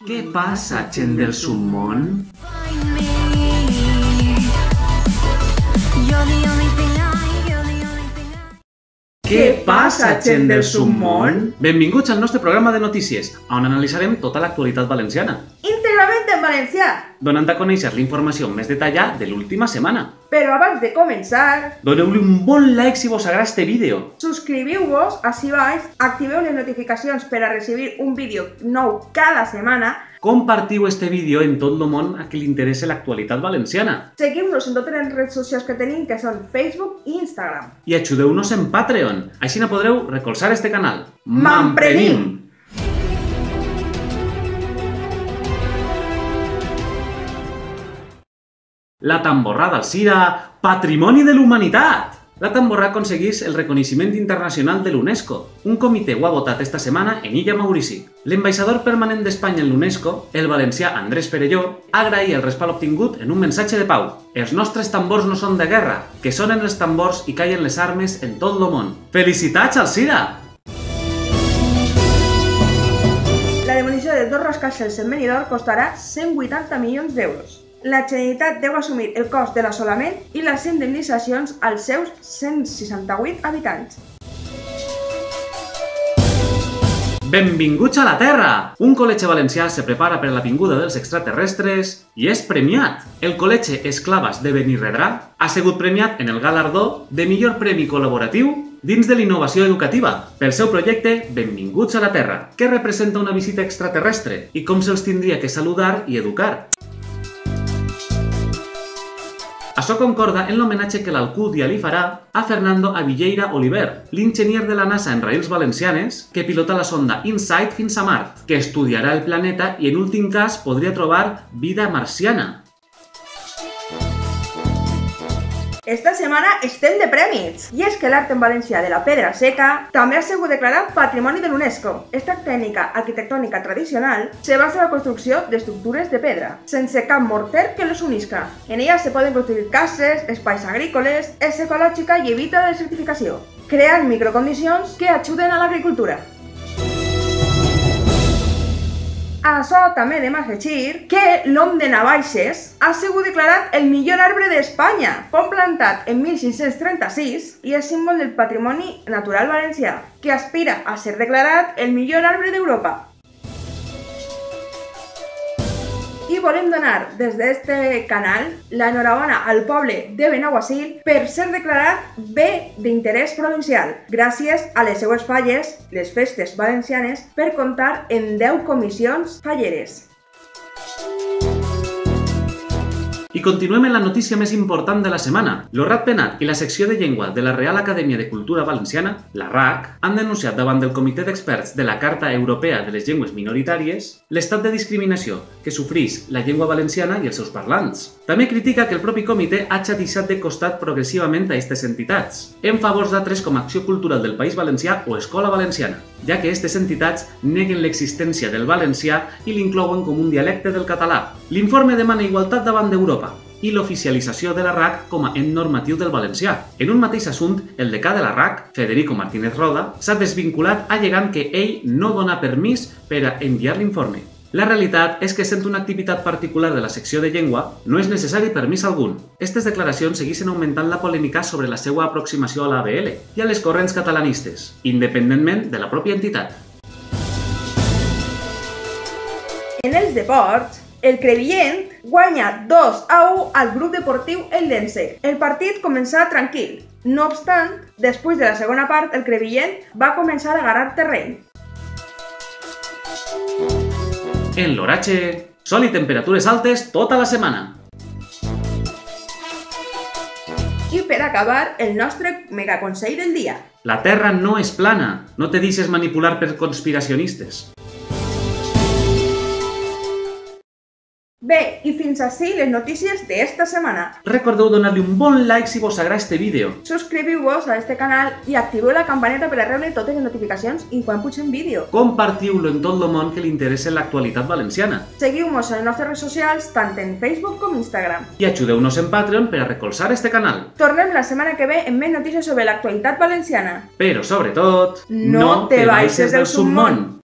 Què passa, gent del submón? Què passa, gent del submón? Benvinguts al nostre programa de notícies, on analitzarem tota l'actualitat valenciana, íntegrament en valencià. donant a conèixer la informació més detallada de l'última setmana. Però abans de començar, Doneu-li un bon like si vos agrada este vídeo. subscriviu-vos ací baix, activeu les notificacions per a recibir un vídeo nou cada setmana, Compartiu este vídeo en tot el món a qui li interessa l'actualitat valenciana. seguiu-nos en totes les redes socials que tenim, que són Facebook i Instagram. I ajudeu-nos en Patreon, així no podreu recolzar este canal. Mamprenim! La tamborrada d'Alzira, patrimoni de l'humanitat! La tamborra aconseguís el reconeixement internacional de l'UNESCO. Un comitè ho ha votat esta setmana en Illa Maurici. L'ambaixador permanent d'Espanya en l'UNESCO, el valencià Andrés Perelló, agraïa el respalt obtingut en un missatge de pau. Els nostres tambors no són de guerra, que sonen els tambors i callen les armes en tot el món. Felicitats, Alzira! La demolició de dos rascacielos en Benidorm costarà 180 milions d'euros. La Generalitat deu assumir el cost de l'assolament i les indemnitzacions als seus 168 habitants. Benvinguts a la Terra! Un col·legi valencià se prepara per a la vinguda dels extraterrestres i és premiat. El col·legi Esclaves de Benirredrà ha sigut premiat en el galardó de millor premi col·laboratiu dins de l'innovació educativa pel seu projecte Benvinguts a la Terra, que representa una visita extraterrestre i com se'ls tindria que saludar i educar. Això concorda en l'homenatge que l'Alcúdia li farà a Fernando Avilleira Oliver, l'enginyer de la NASA en raïls valencianes que pilota la sonda InSight fins a Mart, que estudiarà el planeta i en últim cas podria trobar vida marciana. Esta setmana estem de prèmits! I és que l'art en valencià de la pedra seca també ha sigut declarat Patrimoni de l'UNESCO. Esta tècnica arquitectònica tradicional se basa en la construcció d'estructures de pedra, sense cap morter que les unisca. En ella se poden construir cases, espais agrícoles, és ecològica i evita la desertificació, creant microcondicions que ajuden a l'agricultura. Això també hem afegir que l'om de Navaixes ha sigut declarat el millor arbre d'Espanya, pont plantat en 1536 i és símbol del patrimoni natural valencià, que aspira a ser declarat el millor arbre d'Europa. I volem donar des d'este canal l'enhorabona al poble de Benaguasil per ser declarat bé d'interès provincial, gràcies a les seues falles, les festes valencianes, per comptar en 10 comissions falleres. I continuem en la notícia més important de la setmana. Lo Ratpenat i la secció de llengua de la Real Acadèmia de Cultura Valenciana, la RAC, han denunciat davant del Comitè d'Experts de la Carta Europea de les Llengües Minoritàries l'estat de discriminació que sofreix la llengua valenciana i els seus parlants. També critica que el propi comitè hagi deixat de costat progressivament a aquestes entitats, en favor d'altres com Acció Cultural del País Valencià o Escola Valenciana, ja que aquestes entitats neguen l'existència del valencià i l'inclouen com un dialecte del català. L'informe demana igualtat davant d'Europa i l'oficialització de la RAC com a ens normatiu del valencià. En un mateix assunt, el decà de la RAC, Federico Martínez Roda, s'ha desvinculat allegant que ell no dona permís per a enviar l'informe. La realitat és que, sent una activitat particular de la secció de llengua, no és necessari permís algun. Aquestes declaracions segueixen augmentant la polèmica sobre la seva aproximació a l'ABL i a les corrents catalanistes, independentment de la pròpia entitat. En els deports, el Crevillent guanya 2-1 al grup deportiu Eldense. El partit començà tranquil. No obstant, després de la segona part, el Crevillent va començar a agarrar terreny. En l'oratge, sol i temperatures altes tota la setmana. I per acabar, el nostre megaconsell del dia. La Terra no és plana, no te deixes manipular per conspiracionistes. Bé, i fins ací les notícies d'esta setmana. Recordeu donar-li un bon like si vos agrada este vídeo. Subscriviu-vos a este canal i activeu la campaneta per a rebre totes les notificacions i quan pugem vídeo. Compartiu-lo en tot el món que li interessa l'actualitat valenciana. Seguiu-nos a les nostres redes socials, tant en Facebook com Instagram. I ajudeu-nos en Patreon per a recolzar este canal. Tornem la setmana que ve amb més notícies sobre l'actualitat valenciana. Però, sobretot, No te baixes del submón!